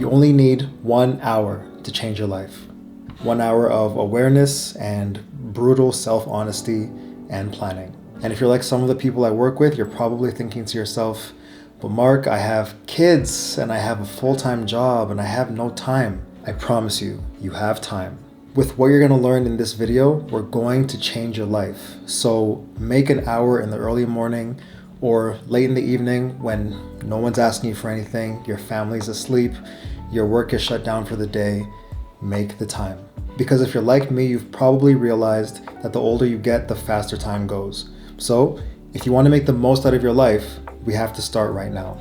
You only need 1 hour to change your life. 1 hour of awareness and brutal self-honesty and planning. And if you're like some of the people I work with, you're probably thinking to yourself, but Mark, I have kids and I have a full-time job and I have no time. I promise you, you have time. With what you're going to learn in this video, we're going to change your life. So make an hour in the early morning or late in the evening when no one's asking you for anything, your family's asleep, your work is shut down for the day. Make the time. Because if you're like me, you've probably realized that the older you get, the faster time goes. So if you want to make the most out of your life, we have to start right now.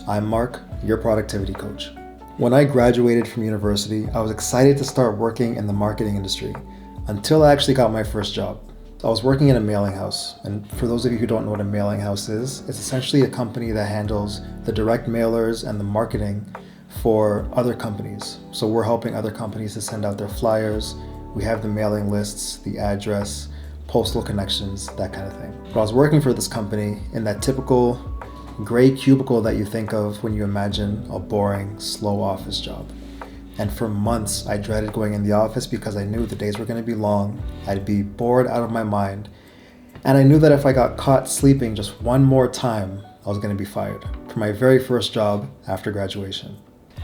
I'm Mark, your productivity coach. When I graduated from university, I was excited to start working in the marketing industry until I actually got my first job. I was working in a mailing house, and for those of you who don't know what a mailing house is, it's essentially a company that handles the direct mailers and the marketing for other companies. So we're helping other companies to send out their flyers. We have the mailing lists, the address, postal connections, that kind of thing. But I was working for this company in that typical gray cubicle that you think of when you imagine a boring, slow office job. And for months, I dreaded going in the office because I knew the days were going to be long. I'd be bored out of my mind. And I knew that if I got caught sleeping just one more time, I was going to be fired for my very first job after graduation.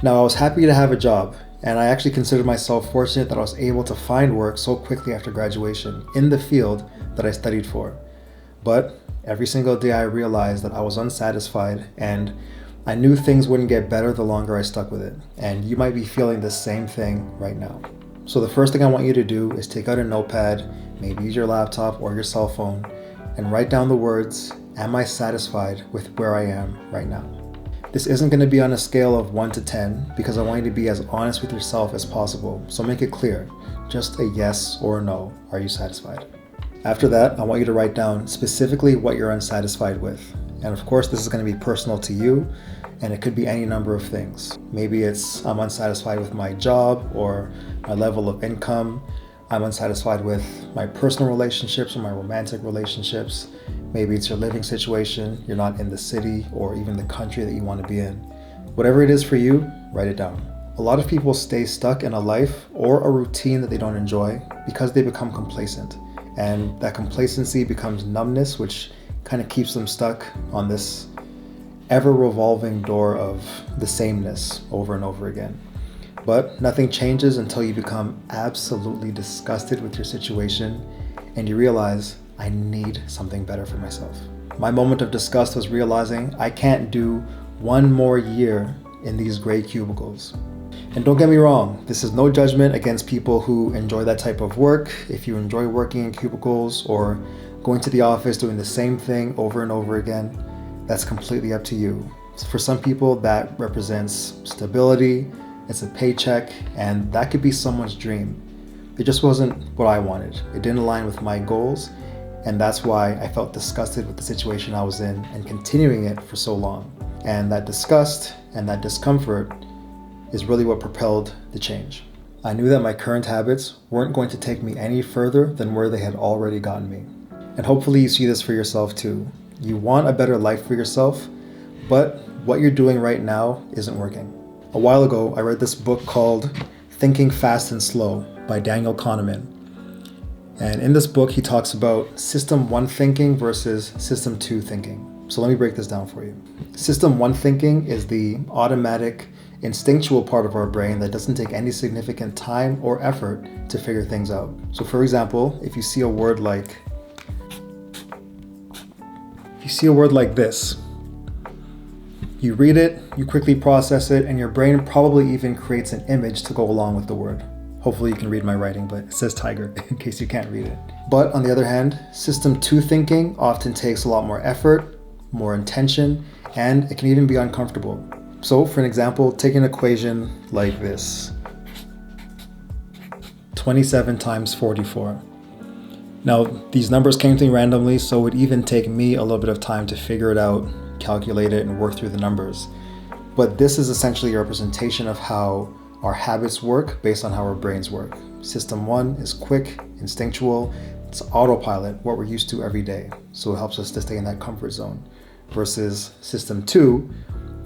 Now, I was happy to have a job, and I actually considered myself fortunate that I was able to find work so quickly after graduation in the field that I studied for. But every single day I realized that I was unsatisfied, and I knew things wouldn't get better the longer I stuck with it. And you might be feeling the same thing right now. So the first thing I want you to do is take out a notepad, maybe use your laptop or your cell phone, and write down the words, "Am I satisfied with where I am right now?" This isn't going to be on a scale of 1 to 10 because I want you to be as honest with yourself as possible. So make it clear, just a yes or a no. Are you satisfied? After that, I want you to write down specifically what you're unsatisfied with. And of course, this is going to be personal to you, and it could be any number of things. Maybe it's I'm unsatisfied with my job or my level of income. I'm unsatisfied with my personal relationships or my romantic relationships. Maybe it's your living situation. You're not in the city or even the country that you want to be in. Whatever it is for you, write it down. A lot of people stay stuck in a life or a routine that they don't enjoy because they become complacent. And that complacency becomes numbness, which kind of keeps them stuck on this ever-revolving door of the sameness over and over again. But nothing changes until you become absolutely disgusted with your situation and you realize, I need something better for myself. My moment of disgust was realizing I can't do one more year in these gray cubicles. And don't get me wrong, this is no judgment against people who enjoy that type of work. If you enjoy working in cubicles or going to the office doing the same thing over and over again, that's completely up to you. For some people, that represents stability, it's a paycheck, and that could be someone's dream. It just wasn't what I wanted. It didn't align with my goals, and that's why I felt disgusted with the situation I was in and continuing it for so long. And that disgust and that discomfort is really what propelled the change. I knew that my current habits weren't going to take me any further than where they had already gotten me. And hopefully you see this for yourself too. You want a better life for yourself, but what you're doing right now isn't working. A while ago, I read this book called Thinking Fast and Slow by Daniel Kahneman. And in this book, he talks about System 1 thinking versus System 2 thinking. So let me break this down for you. System 1 thinking is the automatic, instinctual part of our brain that doesn't take any significant time or effort to figure things out. So for example, if you see a word like this, you read it, you quickly process it, and your brain probably even creates an image to go along with the word. Hopefully you can read my writing, but it says tiger in case you can't read it. But on the other hand, System 2 thinking often takes a lot more effort, more intention, and it can even be uncomfortable. So for an example, take an equation like this. 27 times 44. Now, these numbers came to me randomly, so it would even take me a little bit of time to figure it out, calculate it, and work through the numbers. But this is essentially a representation of how our habits work based on how our brains work. System 1 is quick, instinctual, it's autopilot, what we're used to every day. So it helps us to stay in that comfort zone. Versus System 2,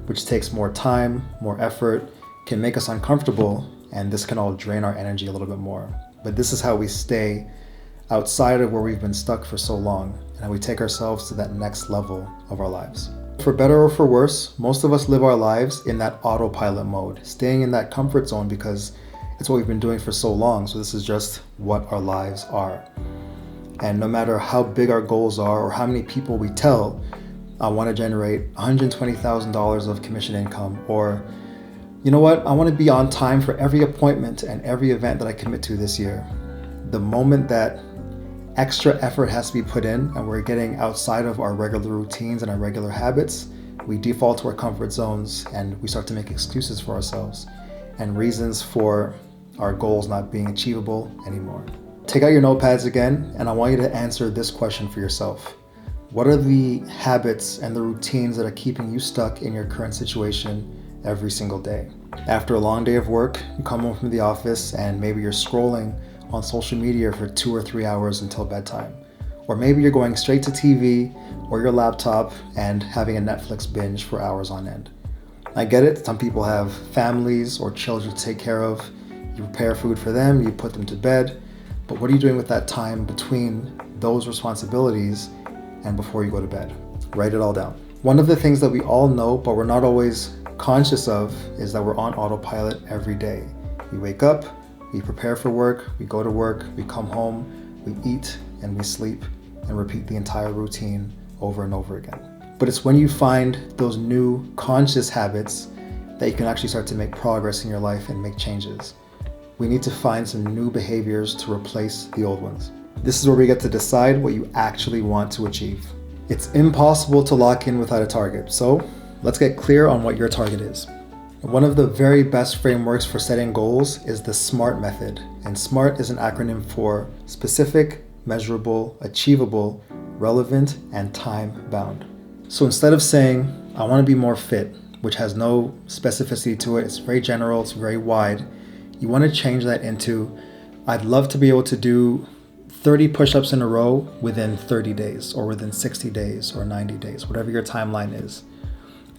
which takes more time, more effort, can make us uncomfortable, and this can all drain our energy a little bit more. But this is how we stay outside of where we've been stuck for so long, and how we take ourselves to that next level of our lives. For better or for worse, most of us live our lives in that autopilot mode, staying in that comfort zone because it's what we've been doing for so long. So this is just what our lives are. And no matter how big our goals are or how many people we tell, I want to generate $120,000 of commission income, or you know what, I want to be on time for every appointment and every event that I commit to this year. The moment that extra effort has to be put in and we're getting outside of our regular routines and our regular habits, we default to our comfort zones and we start to make excuses for ourselves and reasons for our goals not being achievable anymore. Take out your notepads again, and I want you to answer this question for yourself. What are the habits and the routines that are keeping you stuck in your current situation every single day? After a long day of work, you come home from the office and maybe you're scrolling on social media for 2 or 3 hours until bedtime. Or maybe you're going straight to TV or your laptop and having a Netflix binge for hours on end. I get it, some people have families or children to take care of. You prepare food for them, you put them to bed, but what are you doing with that time between those responsibilities and before you go to bed? Write it all down. One of the things that we all know, but we're not always conscious of, is that we're on autopilot every day. We wake up, we prepare for work, we go to work, we come home, we eat, and we sleep, and repeat the entire routine over and over again. But it's when you find those new conscious habits that you can actually start to make progress in your life and make changes. We need to find some new behaviors to replace the old ones. This is where we get to decide what you actually want to achieve. It's impossible to lock in without a target, so let's get clear on what your target is. One of the very best frameworks for setting goals is the SMART method, and SMART is an acronym for specific, measurable, achievable, relevant, and time-bound. So instead of saying, I want to be more fit, which has no specificity to it, it's very general, it's very wide, you want to change that into, I'd love to be able to do 30 push-ups in a row within 30 days, or within 60 days, or 90 days, whatever your timeline is.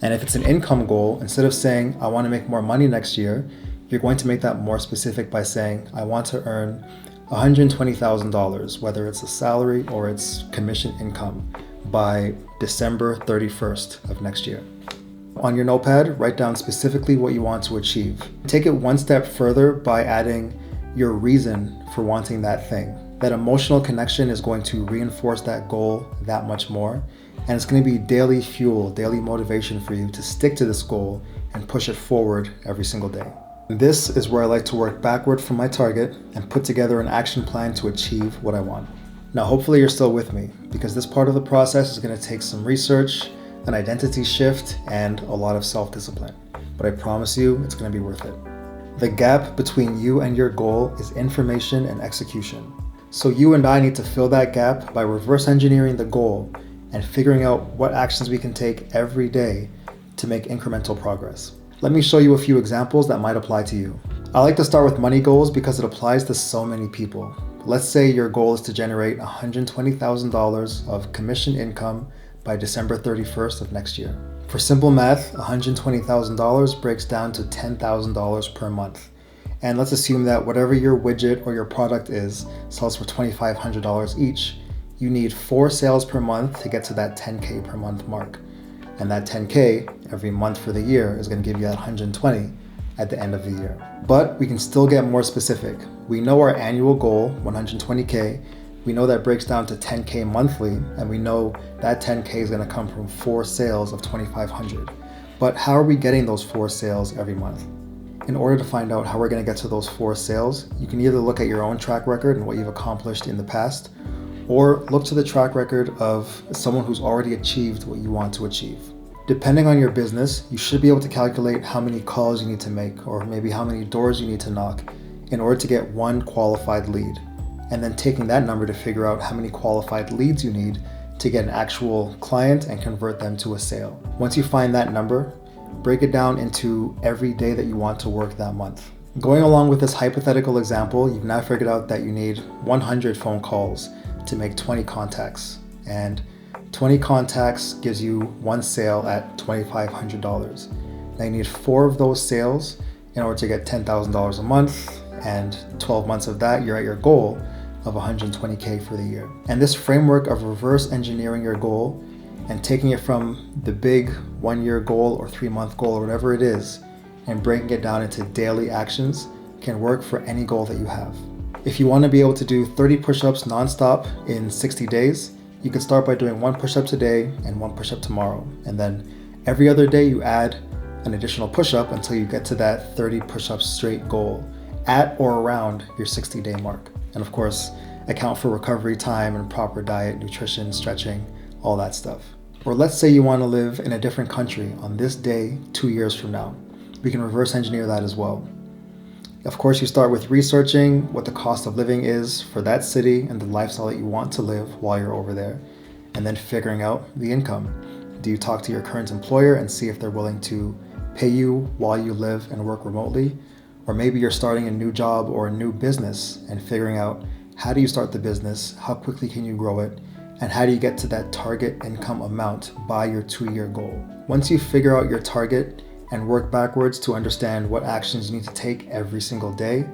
And if it's an income goal, instead of saying, I want to make more money next year, you're going to make that more specific by saying, I want to earn $120,000, whether it's a salary or it's commission income, by December 31st of next year. On your notepad, write down specifically what you want to achieve. Take it one step further by adding your reason for wanting that thing. That emotional connection is going to reinforce that goal that much more. And it's going to be daily fuel, daily motivation for you to stick to this goal and push it forward every single day. This is where I like to work backward from my target and put together an action plan to achieve what I want. Now, hopefully you're still with me, because this part of the process is going to take some research, an identity shift, and a lot of self-discipline. But I promise you, it's going to be worth it. The gap between you and your goal is information and execution. So you and I need to fill that gap by reverse engineering the goal and figuring out what actions we can take every day to make incremental progress. Let me show you a few examples that might apply to you. I like to start with money goals because it applies to so many people. Let's say your goal is to generate $120,000 of commission income by December 31st of next year. For simple math, $120,000 breaks down to $10,000 per month. And let's assume that whatever your widget or your product is sells for $2,500 each. You need 4 sales per month to get to that 10K per month mark. And that 10K every month for the year is going to give you that 120 at the end of the year. But we can still get more specific. We know our annual goal, 120K, we know that breaks down to 10K monthly, and we know that 10K is going to come from 4 sales of 2,500. But how are we getting those 4 sales every month? In order to find out how we're going to get to those 4 sales, you can either look at your own track record and what you've accomplished in the past, or look to the track record of someone who's already achieved what you want to achieve. Depending on your business, you should be able to calculate how many calls you need to make, or maybe how many doors you need to knock in order to get 1 qualified lead. And then taking that number to figure out how many qualified leads you need to get an actual client and convert them to a sale. Once you find that number, break it down into every day that you want to work that month. Going along with this hypothetical example, you've now figured out that you need 100 phone calls to make 20 contacts, and 20 contacts gives you 1 sale at $2,500. Now you need 4 of those sales in order to get $10,000 a month, and 12 months of that, you're at your goal of 120K for the year. And this framework of reverse engineering your goal and taking it from the big 1-year goal or 3-month goal or whatever it is and breaking it down into daily actions can work for any goal that you have. If you want to be able to do 30 push-ups nonstop in 60 days, you can start by doing 1 push-up today and 1 push-up tomorrow. And then every other day you add an additional push-up until you get to that 30 push-ups straight goal at or around your 60-day mark. And of course, account for recovery time and proper diet, nutrition, stretching, all that stuff. Or let's say you want to live in a different country on this day 2 years from now. We can reverse engineer that as well. Of course, you start with researching what the cost of living is for that city and the lifestyle that you want to live while you're over there, and then figuring out the income. Do you talk to your current employer and see if they're willing to pay you while you live and work remotely? Or maybe you're starting a new job or a new business and figuring out how do you start the business, how quickly can you grow it, and how do you get to that target income amount by your 2-year goal. Once you figure out your target and work backwards to understand what actions you need to take every single day,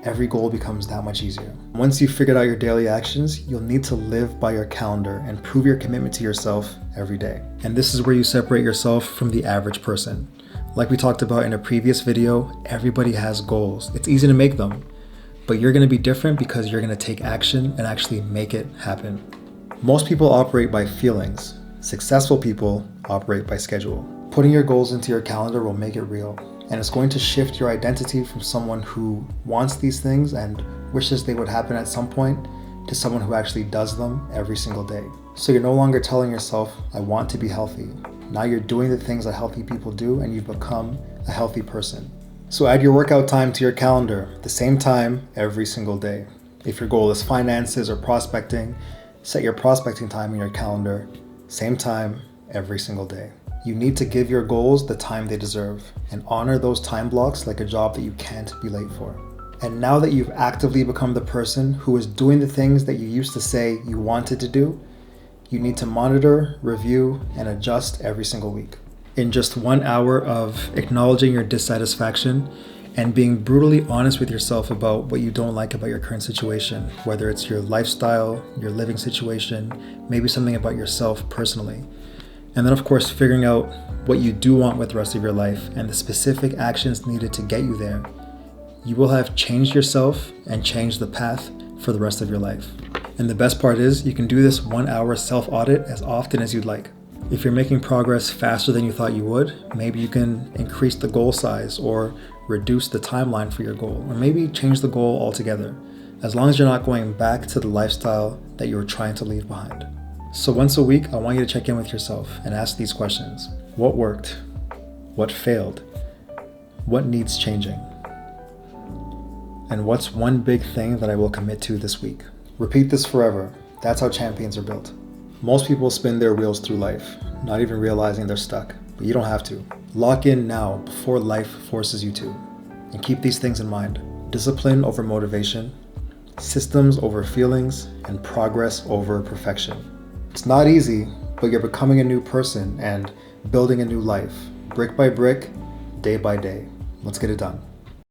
every goal becomes that much easier. Once you've figured out your daily actions, you'll need to live by your calendar and prove your commitment to yourself every day. And this is where you separate yourself from the average person. Like we talked about in a previous video, everybody has goals. It's easy to make them, but you're going to be different because you're going to take action and actually make it happen. Most people operate by feelings. Successful people operate by schedule. Putting your goals into your calendar will make it real, and it's going to shift your identity from someone who wants these things and wishes they would happen at some point to someone who actually does them every single day. So you're no longer telling yourself, I want to be healthy. Now you're doing the things that healthy people do and you've become a healthy person. So add your workout time to your calendar, the same time every single day. If your goal is finances or prospecting, set your prospecting time in your calendar, same time every single day. You need to give your goals the time they deserve and honor those time blocks like a job that you can't be late for. And now that you've actively become the person who is doing the things that you used to say you wanted to do, you need to monitor, review, and adjust every single week. In just 1 hour of acknowledging your dissatisfaction and being brutally honest with yourself about what you don't like about your current situation, whether it's your lifestyle, your living situation, maybe something about yourself personally. And then of course, figuring out what you do want with the rest of your life and the specific actions needed to get you there, you will have changed yourself and changed the path for the rest of your life. And the best part is you can do this 1 hour self-audit as often as you'd like. If you're making progress faster than you thought you would, maybe you can increase the goal size or reduce the timeline for your goal, or maybe change the goal altogether, as long as you're not going back to the lifestyle that you were trying to leave behind. So once a week, I want you to check in with yourself and ask these questions. What worked? What failed? What needs changing? And what's one big thing that I will commit to this week? Repeat this forever. That's how champions are built. Most people spin their wheels through life, not even realizing they're stuck, but you don't have to. Lock in now before life forces you to. And keep these things in mind. Discipline over motivation, systems over feelings, and progress over perfection. It's not easy, but you're becoming a new person and building a new life, brick by brick, day by day. Let's get it done.